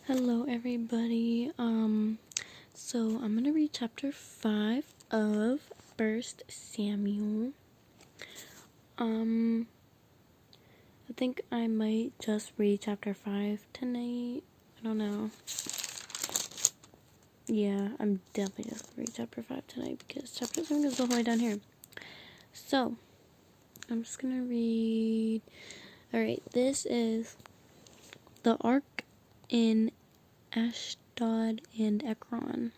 Hello everybody. So I'm gonna read chapter 5 of First Samuel. I think I might just read chapter 5 tonight. I don't know. Yeah, I'm definitely just gonna read chapter 5 tonight because chapter 7 goes all the way down here. So I'm just gonna read. Alright, this is the ark in Ashdod and Ekron.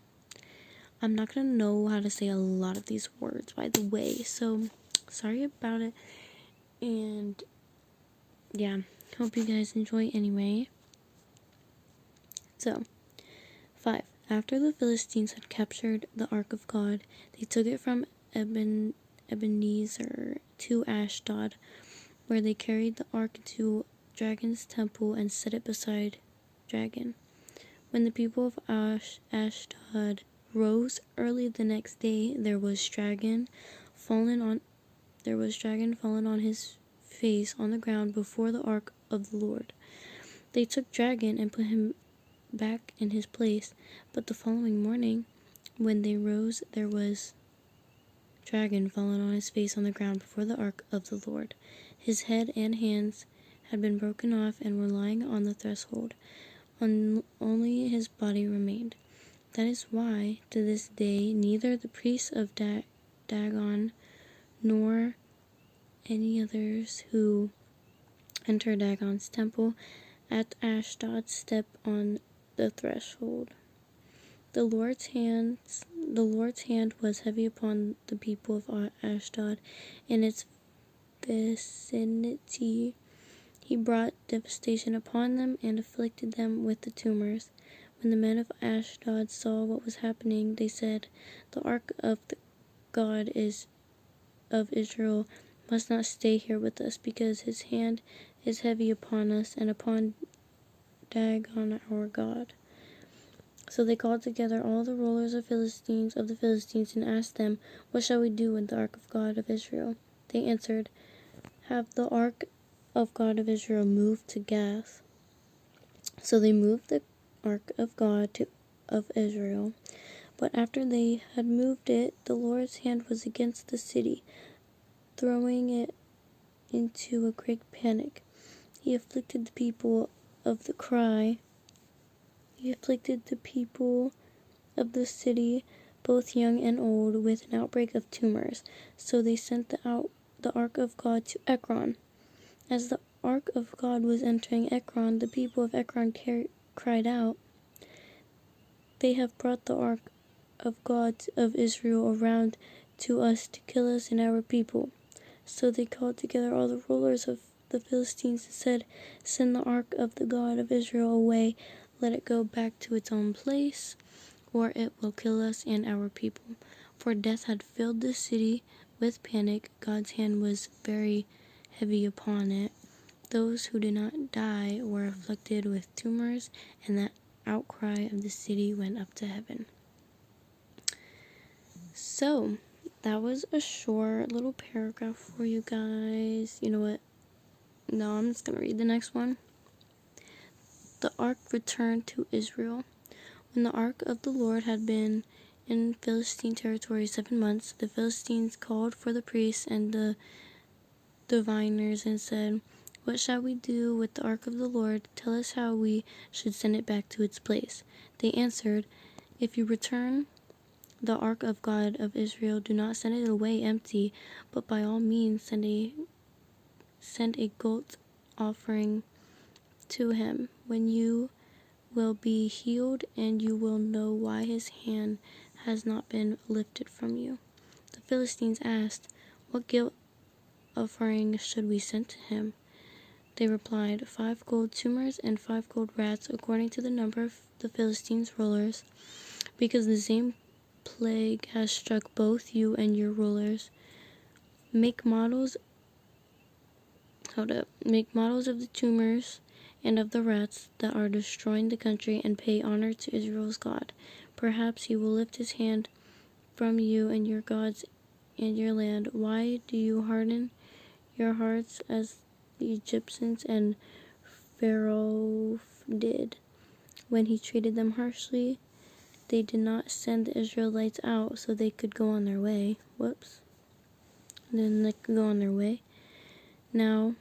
I'm not gonna know how to say a lot of these words, by the way, so sorry about it. And yeah, hope you guys enjoy anyway. So, 5. After the Philistines had captured the Ark of God, they took it from Ebenezer to Ashdod, where they carried the Ark to Dragon's temple and set it beside Dragon. When the people of Ashdod rose early the next day, there was dragon fallen on his face on the ground before the ark of the Lord. They took dragon and put him back in his place, but the following morning, when they rose, there was dragon fallen on his face on the ground before the ark of the Lord. His head and hands had been broken off and were lying on the threshold. Only his body remained. That is why, to this day, neither the priests of Dagon nor any others who enter Dagon's temple at Ashdod step on the threshold. The Lord's hand was heavy upon the people of Ashdod and its vicinity. He brought devastation upon them and afflicted them with the tumors. When the men of Ashdod saw what was happening, they said, "The ark of the God of Israel must not stay here with us, because his hand is heavy upon us and upon Dagon our God." So they called together all the rulers of the Philistines and asked them, "What shall we do with the ark of God of Israel?" They answered, "Have the ark of God of Israel moved to Gath." So they moved the ark of God of Israel. But after they had moved it, the Lord's hand was against the city, throwing it into a great panic. He afflicted the people of the city, both young and old, with an outbreak of tumors. So they sent the ark of God to Ekron. As the ark of God was entering Ekron, the people of Ekron cried out, "They have brought the ark of God of Israel around to us to kill us and our people." So they called together all the rulers of the Philistines and said, "Send the ark of the God of Israel away. Let it go back to its own place, or it will kill us and our people." For death had filled the city with panic. God's hand was very heavy upon it. Those who did not die were afflicted with tumors, and the outcry of the city went up to heaven. So, that was a short little paragraph for you guys. You know what? No, I'm just going to read the next one. The ark returned to Israel. When the ark of the Lord had been in Philistine territory 7 months, the Philistines called for the priests and the diviners and said, "What shall we do with the ark of the Lord? Tell us how we should send it back to its place." They answered, "If you return the ark of God of Israel, do not send it away empty, but by all means send a goat offering to him. When you will be healed, and you will know why his hand has not been lifted from you." The Philistines asked, "What guilt offering should we send to him?" They replied, 5 gold tumors and 5 gold rats, according to the number of the Philistines' rulers, because the same plague has struck both you and your rulers. Make models of the tumors and of the rats that are destroying the country, and pay honor to Israel's God. Perhaps he will lift his hand from you and your gods and your land. Why do you harden your hearts as the Egyptians and Pharaoh did? When he treated them harshly, they did not send the Israelites out so they could go on their way. Whoops. Then they could go on their way. Now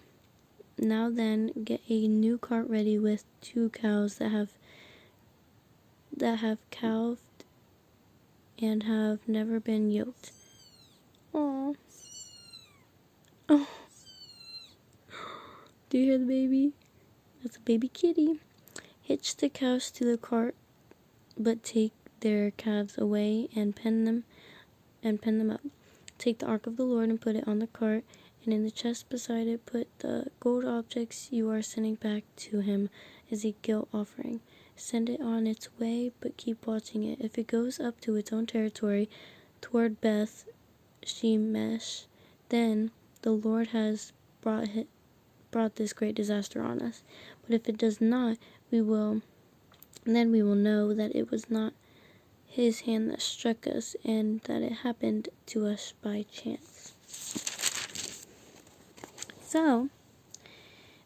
then, get a new cart ready with 2 cows that have calved and have never been yoked. Aww. Oh. Do you hear the baby? That's a baby kitty. Hitch the cows to the cart, but take their calves away and pen them up. Take the ark of the Lord and put it on the cart, and in the chest beside it put the gold objects you are sending back to him as a guilt offering. Send it on its way, but keep watching it. If it goes up to its own territory toward Beth Shemesh, then the Lord has brought this great disaster on us. But if it does not, then we will know that it was not his hand that struck us, and that it happened to us by chance. So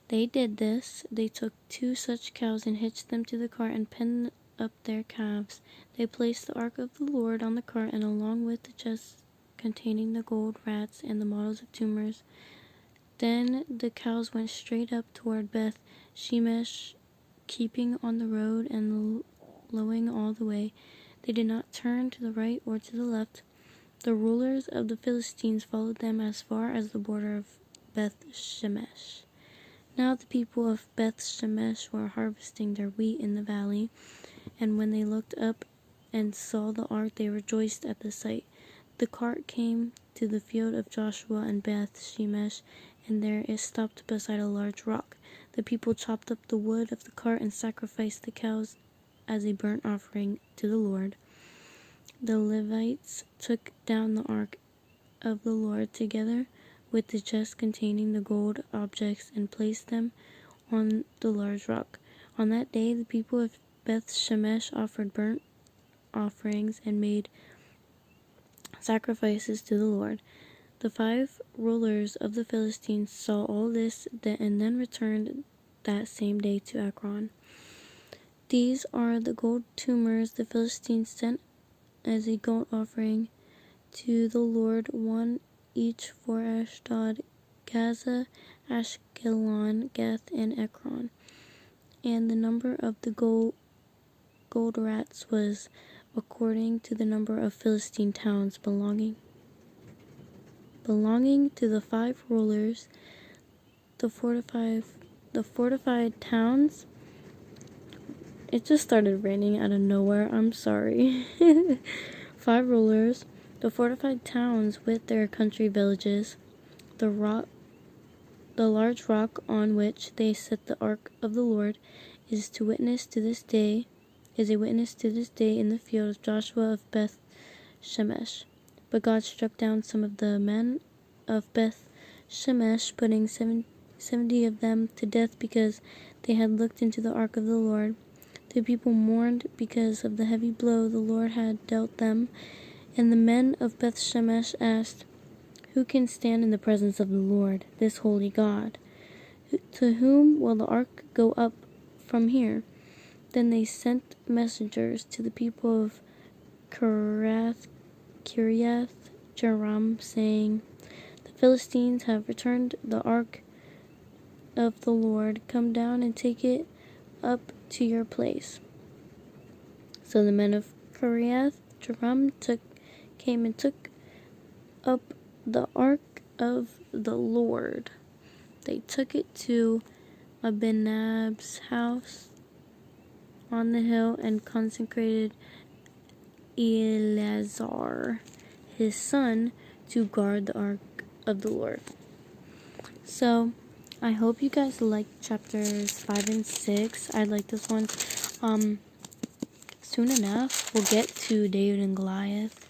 they did this. They took 2 such cows and hitched them to the cart and penned up their calves. They placed the ark of the Lord on the cart, and along with the chest containing the gold rats and the models of tumors. Then the cows went straight up toward Beth Shemesh, keeping on the road and lowing all the way. They did not turn to the right or to the left. The rulers of the Philistines followed them as far as the border of Beth Shemesh. Now the people of Beth Shemesh were harvesting their wheat in the valley, and when they looked up and saw the ark, they rejoiced at the sight. The cart came to the field of Joshua and Beth Shemesh, and there it stopped beside a large rock. The people chopped up the wood of the cart and sacrificed the cows as a burnt offering to the Lord. The Levites took down the ark of the Lord together with the chest containing the gold objects and placed them on the large rock. On that day, the people of Beth Shemesh offered burnt offerings and made sacrifices to the Lord. The 5 rulers of the Philistines saw all this and then returned that same day to Ekron. These are the gold tumors the Philistines sent as a guilt offering to the Lord, 1 each for Ashdod, Gaza, Ashkelon, Gath, and Ekron. And the number of the gold rats was according to the number of Philistine towns belonging to the 5 rulers. The fortified towns. It just started raining out of nowhere. I'm sorry. 5 rulers. The fortified towns with their country villages. The large rock on which they set the ark of the Lord is a witness to this day in the field of Joshua of Beth Shemesh. But God struck down some of the men of Beth Shemesh, putting 70 of them to death because they had looked into the ark of the Lord. The people mourned because of the heavy blow the Lord had dealt them, and the men of Beth Shemesh asked, "Who can stand in the presence of the Lord, this holy God? To whom will the ark go up from here?" Then they sent messengers to the people of Kiriath Jearim, saying, "The Philistines have returned the ark of the Lord. Come down and take it up to your place." So the men of Kiriath Jearim came and took up the ark of the Lord. They took it to Abinadab's house on the hill and consecrated Eleazar, his son, to guard the ark of the Lord. So I hope you guys liked chapters 5 and 6. I like this one. Soon enough, we'll get to David and Goliath.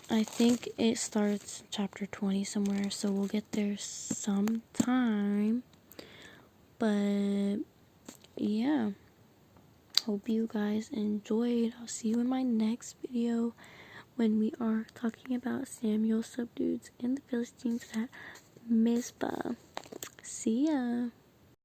I think it starts chapter 20 somewhere, so we'll get there sometime. But yeah, hope you guys enjoyed. I'll see you in my next video when we are talking about Samuel subdued and the Philistines at Mizpah. See ya.